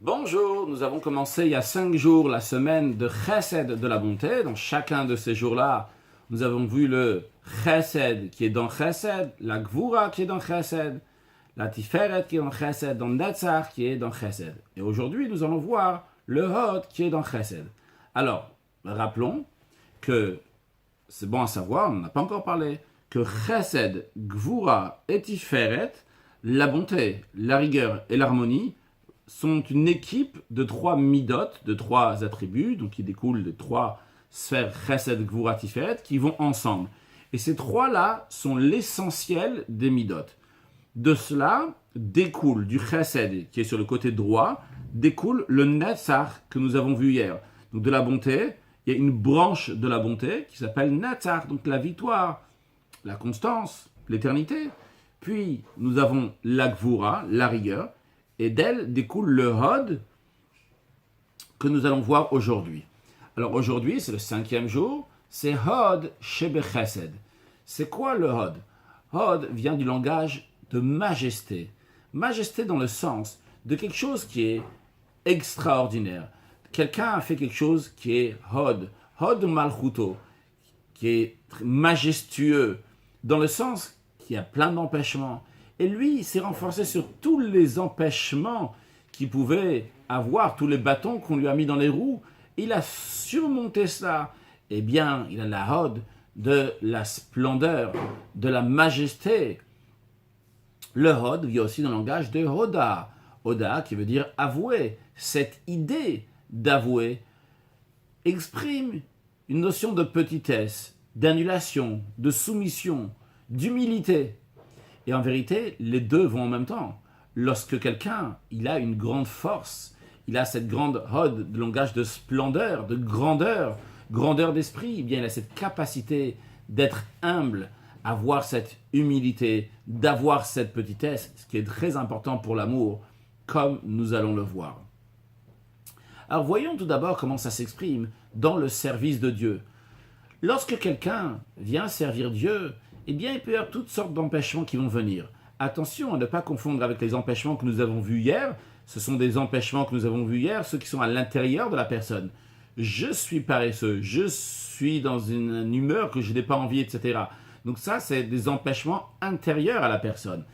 Bonjour, nous avons commencé il y a 5 jours la semaine de Chesed de la bonté. Dans chacun de ces jours-là, nous avons vu le Chesed qui est dans Chesed, la Gvura qui est dans Chesed, la Tiferet qui est dans Chesed, dans Netzach qui est dans Chesed. Et aujourd'hui, nous allons voir le Hod qui est dans Chesed. Alors, rappelons que, c'est bon à savoir, on n'a pas encore parlé, que Chesed, Gvura et Tiferet, la bonté, la rigueur et l'harmonie, sont une équipe de 3 midot, de 3 attributs, donc qui découlent de 3 sphères Chesed, Gvura, Tiferet, qui vont ensemble. Et ces 3-là sont l'essentiel des midot. De cela découle du Chesed, qui est sur le côté droit, découle le Netzach que nous avons vu hier. Donc de la bonté, il y a une branche de la bonté qui s'appelle Netzach, donc la victoire, la constance, l'éternité. Puis nous avons la Gvura, la rigueur, et d'elle découle le Hod que nous allons voir aujourd'hui. Alors aujourd'hui, c'est le 5e jour, c'est Hod Shebe Chesed. C'est quoi le Hod? Hod vient du langage de majesté. Majesté dans le sens de quelque chose qui est extraordinaire. Quelqu'un a fait quelque chose qui est Hod, Hod Malchuto, qui est majestueux, dans le sens qu'il y a plein d'empêchements. Et lui, il s'est renforcé sur tous les empêchements qu'il pouvait avoir, tous les bâtons qu'on lui a mis dans les roues. Il a surmonté cela. Eh bien, il a la Hod de la splendeur, de la majesté. Le Hod vient aussi dans le langage de Hoda. Hoda qui veut dire avouer. Cette idée d'avouer exprime une notion de petitesse, d'annulation, de soumission, d'humilité. Et en vérité, les deux vont en même temps. Lorsque quelqu'un, il a une grande force, il a cette grande Hod de langage de splendeur, de grandeur, grandeur d'esprit, eh bien il a cette capacité d'être humble, avoir cette humilité, d'avoir cette petitesse, ce qui est très important pour l'amour, comme nous allons le voir. Alors voyons tout d'abord comment ça s'exprime dans le service de Dieu. Lorsque quelqu'un vient servir Dieu, eh bien, il peut y avoir toutes sortes d'empêchements qui vont venir. Attention à ne pas confondre avec les empêchements que nous avons vus hier. Ce sont des empêchements que nous avons vus hier, ceux qui sont à l'intérieur de la personne. Je suis paresseux, je suis dans une humeur que je n'ai pas envie, etc. Donc ça, c'est des empêchements intérieurs à la personne.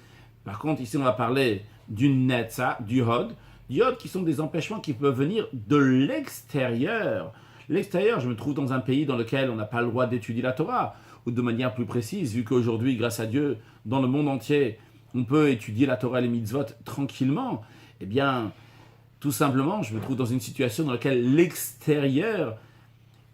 Par contre, ici, on va parler du Netza, du Hod, qui sont des empêchements qui peuvent venir de l'extérieur. L'extérieur, je me trouve dans un pays dans lequel on n'a pas le droit d'étudier la Torah, ou de manière plus précise, vu qu'aujourd'hui, grâce à Dieu, dans le monde entier, on peut étudier la Torah et les mitzvot tranquillement, eh bien, tout simplement, je me trouve dans une situation dans laquelle l'extérieur,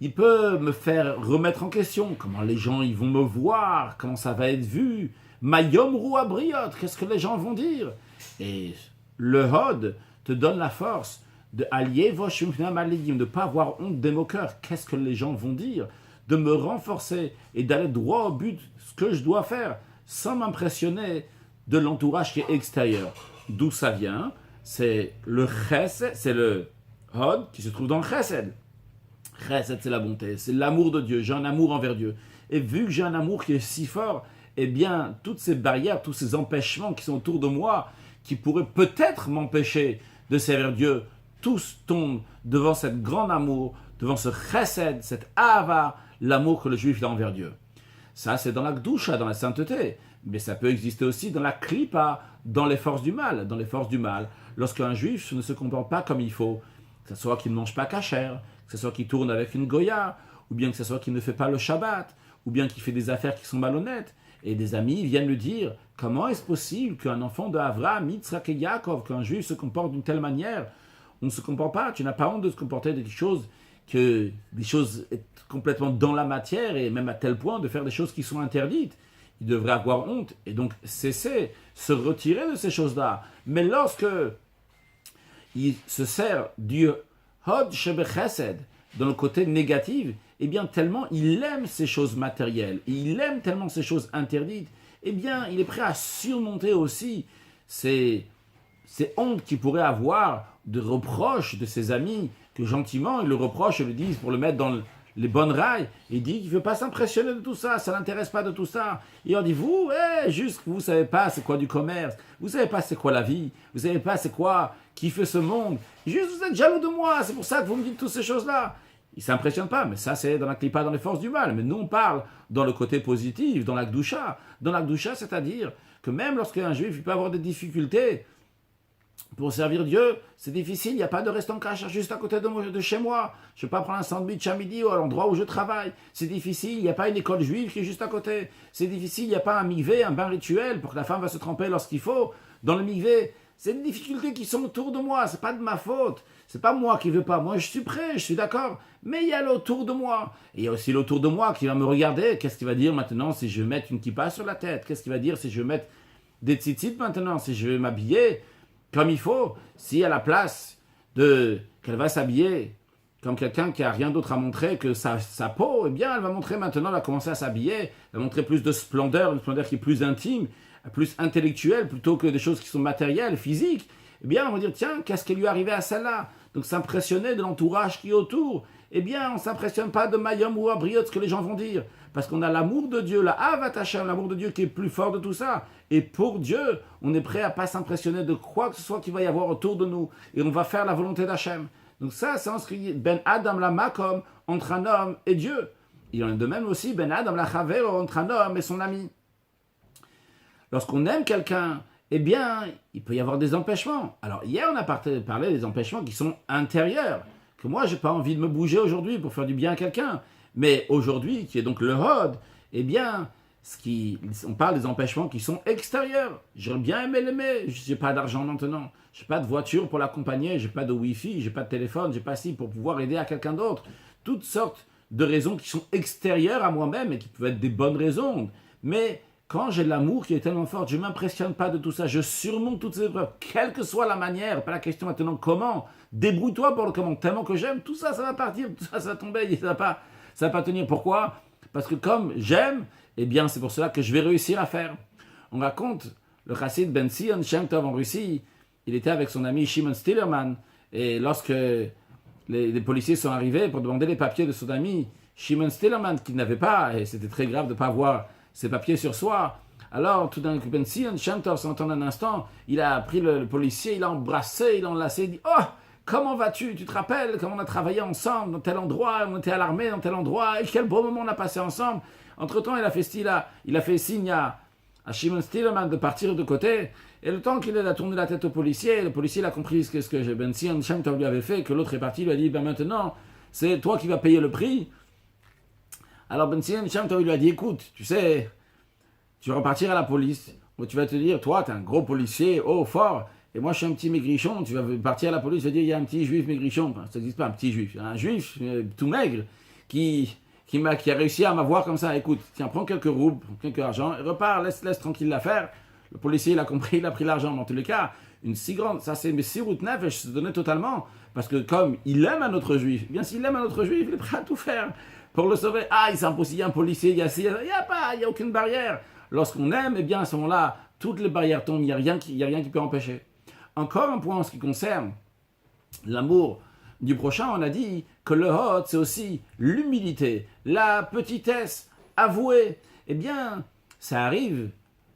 il peut me faire remettre en question comment les gens ils vont me voir, comment ça va être vu, Mayom Rua Briot, qu'est-ce que les gens vont dire? Et le Hod te donne la force de allier de ne pas avoir honte de mon cœur, qu'est-ce que les gens vont dire, de me renforcer et d'aller droit au but, ce que je dois faire, sans m'impressionner de l'entourage qui est extérieur. D'où ça vient? C'est le Chesed, c'est le Hod qui se trouve dans le Chesed. Chesed, c'est la bonté, c'est l'amour de Dieu. J'ai un amour envers Dieu. Et vu que j'ai un amour qui est si fort, eh bien, toutes ces barrières, tous ces empêchements qui sont autour de moi, qui pourraient peut-être m'empêcher de servir Dieu, tous tombent devant cet grand amour, devant ce Chesed, cette Ahava, l'amour que le juif a envers Dieu. Ça, c'est dans la Gdusha, dans la sainteté. Mais ça peut exister aussi dans la Klippa, dans les forces du mal. Dans les forces du mal, lorsqu'un juif ne se comporte pas comme il faut, que ce soit qu'il ne mange pas kasher, que ce soit qu'il tourne avec une goya, ou bien que ce soit qu'il ne fait pas le Shabbat, ou bien qu'il fait des affaires qui sont malhonnêtes. Et des amis viennent lui dire, comment est-ce possible qu'un enfant d'Avraham, Yitzhak et Yaakov, qu'un juif se comporte d'une telle manière? On ne se comporte pas, tu n'as pas honte de se comporter de quelque chose que des choses complètement dans la matière et même à tel point de faire des choses qui sont interdites. Il devrait avoir honte et donc cesser, se retirer de ces choses-là. Mais lorsque il se sert du Hod Shebe Chesed dans le côté négatif, eh bien tellement il aime ces choses matérielles, et il aime tellement ces choses interdites, eh bien il est prêt à surmonter aussi ces hontes qu'il pourrait avoir de reproches de ses amis, que gentiment ils le reprochent et le disent pour le mettre dans les bonnes rails. Il dit qu'il ne veut pas s'impressionner de tout ça, ça ne l'intéresse pas de tout ça. Et on dit, vous, juste, vous ne savez pas c'est quoi du commerce, vous ne savez pas c'est quoi la vie, vous ne savez pas c'est quoi qui fait ce monde. Juste, vous êtes jaloux de moi, c'est pour ça que vous me dites toutes ces choses-là. Il ne s'impressionne pas, mais ça c'est dans la clipa, dans les forces du mal. Mais nous on parle dans le côté positif, dans la Gdusha. Dans la Gdusha, c'est-à-dire que même lorsqu'un juif il peut avoir des difficultés pour servir Dieu, c'est difficile, il n'y a pas de restaurant caché juste à côté de chez moi. Je ne peux pas prendre un sandwich à midi ou à l'endroit où je travaille. C'est difficile, il n'y a pas une école juive qui est juste à côté. C'est difficile, il n'y a pas un mikvé, un bain rituel pour que la femme va se tremper lorsqu'il faut. Dans le mikvé, c'est des difficultés qui sont autour de moi, c'est pas de ma faute. C'est pas moi qui veux pas, moi je suis prêt, je suis d'accord. Mais il y a l'autour de moi. Et il y a aussi l'autour de moi qui va me regarder. Qu'est-ce qu'il va dire maintenant si je vais mettre une kippa sur la tête? Qu'est-ce qu'il va dire si je vais mettre des tzitzit maintenant? Si je vais m'habiller comme il faut? Si à la place qu'elle va s'habiller comme quelqu'un qui a rien d'autre à montrer que sa peau, eh bien elle va montrer maintenant, elle va commencer à s'habiller, elle va montrer plus de splendeur, une splendeur qui est plus intime, plus intellectuelle plutôt que des choses qui sont matérielles, physiques. Eh bien on va dire, tiens, qu'est-ce qui lui est arrivé à celle-là? Donc s'impressionner de l'entourage qui est autour. Eh bien, on ne s'impressionne pas de Mayom ou Abriot, ce que les gens vont dire. Parce qu'on a l'amour de Dieu, la Avat Hashem, l'amour de Dieu qui est plus fort de tout ça. Et pour Dieu, on est prêt à ne pas s'impressionner de quoi que ce soit qu'il va y avoir autour de nous. Et on va faire la volonté d'Hachem. Donc ça, c'est inscrit Ben Adam la Makom, entre un homme et Dieu. Il en est de même aussi Ben Adam la Chavero, entre un homme et son ami. Lorsqu'on aime quelqu'un, eh bien, il peut y avoir des empêchements. Alors, hier, on a parlé des empêchements qui sont intérieurs. Que moi, je n'ai pas envie de me bouger aujourd'hui pour faire du bien à quelqu'un. Mais aujourd'hui, qui est donc le Hod, eh bien, on parle des empêchements qui sont extérieurs. J'aurais bien aimé l'aimer. Je n'ai pas d'argent maintenant. Je n'ai pas de voiture pour l'accompagner. Je n'ai pas de Wi-Fi. Je n'ai pas de téléphone. Je n'ai pas ci pour pouvoir aider à quelqu'un d'autre. Toutes sortes de raisons qui sont extérieures à moi-même et qui peuvent être des bonnes raisons. Mais quand j'ai l'amour qui est tellement fort, je ne m'impressionne pas de tout ça. Je surmonte toutes ces épreuves, quelle que soit la manière. Pas la question maintenant comment. Débrouille-toi pour le comment. Tellement que j'aime, tout ça, ça va partir. Tout ça, ça va tomber. Ça va pas tenir. Pourquoi? Parce que comme j'aime, eh bien, c'est pour cela que je vais réussir à faire. On raconte le chassid Ben Sion Shem Tov en Russie. Il était avec son ami Shimon Stillerman. Et lorsque les policiers sont arrivés pour demander les papiers de son ami, Shimon Stillerman, qui n'avait pas, et c'était très grave de ne pas avoir ses papiers sur soi. Alors, tout d'un coup, Ben Sion Shem Tov s'entend un instant, il a pris le policier, il l'a embrassé, il l'a enlacé, il dit « Oh, comment vas-tu? Tu te rappelles comment on a travaillé ensemble dans tel endroit, on était à l'armée dans tel endroit, et quel beau moment on a passé ensemble. » Entre-temps, il a fait signe à Shimon Stillerman de partir de côté, et le temps qu'il a tourné la tête au policier, le policier a compris ce que Ben Sion Shem Tov lui avait fait, que l'autre est parti, il lui a dit « Ben maintenant, c'est toi qui vas payer le prix. » Alors Ben Sion Shem Tov lui a dit « Écoute, tu sais, tu vas repartir à la police, où tu vas te dire, toi, tu es un gros policier, oh, fort, et moi, je suis un petit maigrichon, tu vas partir à la police, tu vas dire, il y a un petit juif maigrichon. Enfin, ça n'existe pas, un petit juif. Un juif tout maigre qui a réussi à m'avoir comme ça. Écoute, tiens, prends quelques roubles, quelques argent, et repars, laisse tranquille l'affaire. Le policier, il a compris, il a pris l'argent. Dans tous les cas, une si grande, ça c'est Messirut Nefesh, se donner totalement. Parce que comme il aime un autre juif, eh bien s'il aime un autre juif, il est prêt à tout faire pour le sauver. Ah, il s'impose, un policier, il y a aucune barrière. Lorsqu'on aime, eh bien à ce moment-là, toutes les barrières tombent, il n'y a rien qui peut empêcher. Encore un point en ce qui concerne l'amour du prochain, on a dit que le hot, c'est aussi l'humilité, la petitesse avouée. Eh bien, ça arrive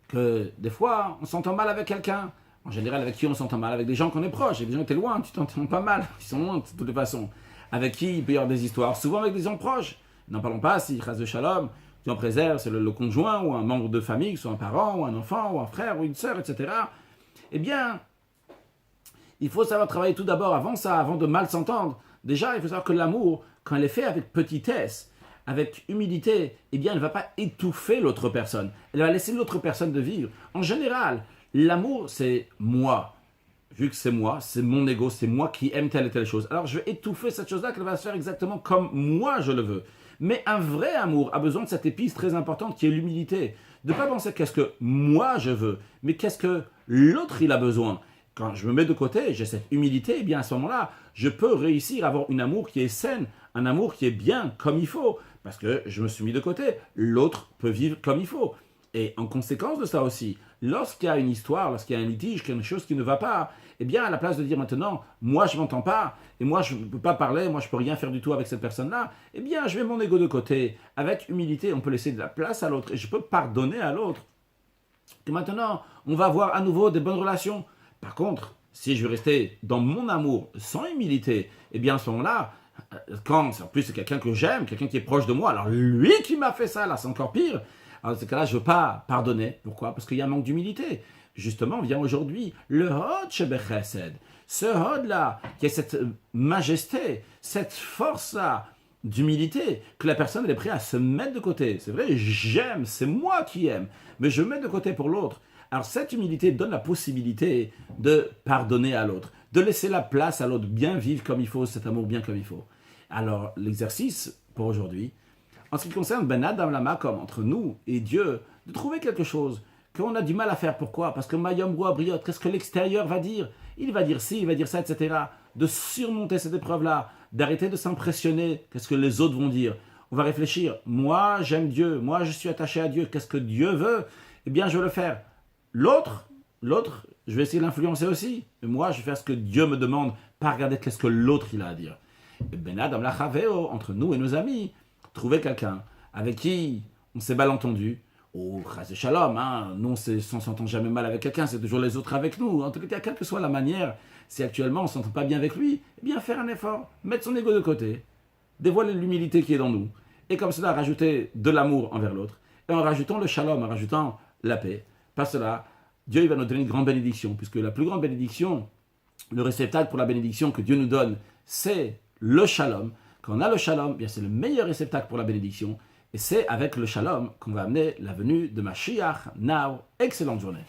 que des fois, on s'entend mal avec quelqu'un. En général, avec qui on s'entend mal? Avec des gens qu'on est proches. Et des gens qui étaient loin, tu t'entends pas mal. Ils sont loin de toutes les façons. Avec qui il peut y avoir des histoires? Souvent avec des gens proches. N'en parlons pas si, chas de shalom, Dieu en préserve, c'est le conjoint ou un membre de famille, que ce soit un parent ou un enfant ou un frère ou une sœur, etc. Eh bien, il faut savoir travailler tout d'abord avant ça, avant de mal s'entendre. Déjà, il faut savoir que l'amour, quand elle est faite avec petitesse, avec humilité, eh bien, elle ne va pas étouffer l'autre personne. Elle va laisser l'autre personne de vivre. En général, l'amour, c'est moi. Vu que c'est moi, c'est mon ego, c'est moi qui aime telle et telle chose. Alors, je vais étouffer cette chose-là qu'elle va se faire exactement comme moi je le veux. Mais un vrai amour a besoin de cette épice très importante qui est l'humilité. De ne pas penser qu'est-ce que moi je veux, mais qu'est-ce que l'autre il a besoin. Quand je me mets de côté, j'ai cette humilité, eh bien à ce moment-là, je peux réussir à avoir un amour qui est sain, un amour qui est bien comme il faut, parce que je me suis mis de côté. L'autre peut vivre comme il faut. Et en conséquence de ça aussi, lorsqu'il y a une histoire, lorsqu'il y a un litige, quelque chose qui ne va pas, eh bien, à la place de dire maintenant, moi je ne m'entends pas, et moi je ne peux pas parler, moi je ne peux rien faire du tout avec cette personne-là, eh bien, je mets mon ego de côté. Avec humilité, on peut laisser de la place à l'autre, et je peux pardonner à l'autre. Et maintenant, on va avoir à nouveau des bonnes relations. Par contre, si je veux rester dans mon amour sans humilité, eh bien, à ce moment-là, quand en plus c'est quelqu'un que j'aime, quelqu'un qui est proche de moi, alors lui qui m'a fait ça, là c'est encore pire. Alors dans ce cas-là, je ne veux pas pardonner. Pourquoi? Parce qu'il y a un manque d'humilité. Justement, vient aujourd'hui le Hod Shebechesed. Ce Hod-là, qui a cette majesté, cette force-là d'humilité, que la personne elle est prête à se mettre de côté. C'est vrai, j'aime, c'est moi qui aime, mais je mets de côté pour l'autre. Alors cette humilité donne la possibilité de pardonner à l'autre, de laisser la place à l'autre, bien vivre comme il faut, cet amour bien comme il faut. Alors l'exercice pour aujourd'hui, en ce qui concerne Ben Adam Lama, comme entre nous et Dieu, de trouver quelque chose qu'on a du mal à faire. Pourquoi? Parce que Mayom Roa Briot, qu'est-ce que l'extérieur va dire? Il va dire ci, il va dire ça, etc. De surmonter cette épreuve-là, d'arrêter de s'impressionner, qu'est-ce que les autres vont dire. On va réfléchir, moi j'aime Dieu, moi je suis attaché à Dieu, qu'est-ce que Dieu veut? Eh bien je veux le faire. L'autre, je vais essayer de l'influencer aussi. Mais moi, je vais faire ce que Dieu me demande, pas regarder qu'est-ce que l'autre il a à dire. Et Benad, entre nous et nos amis, trouver quelqu'un avec qui on s'est mal entendu. Oh, Chaz Shalom, nous on s'entend jamais mal avec quelqu'un, c'est toujours les autres avec nous. En tout cas, quelle que soit la manière, si actuellement on ne s'entend pas bien avec lui, eh bien faire un effort, mettre son ego de côté, dévoiler l'humilité qui est dans nous. Et comme cela, rajouter de l'amour envers l'autre. Et en rajoutant le shalom, en rajoutant la paix. Par cela, Dieu il va nous donner une grande bénédiction, puisque la plus grande bénédiction, le réceptacle pour la bénédiction que Dieu nous donne, c'est le shalom. Quand on a le shalom, bien c'est le meilleur réceptacle pour la bénédiction, et c'est avec le shalom qu'on va amener la venue de Mashiach. Now, excellente journée.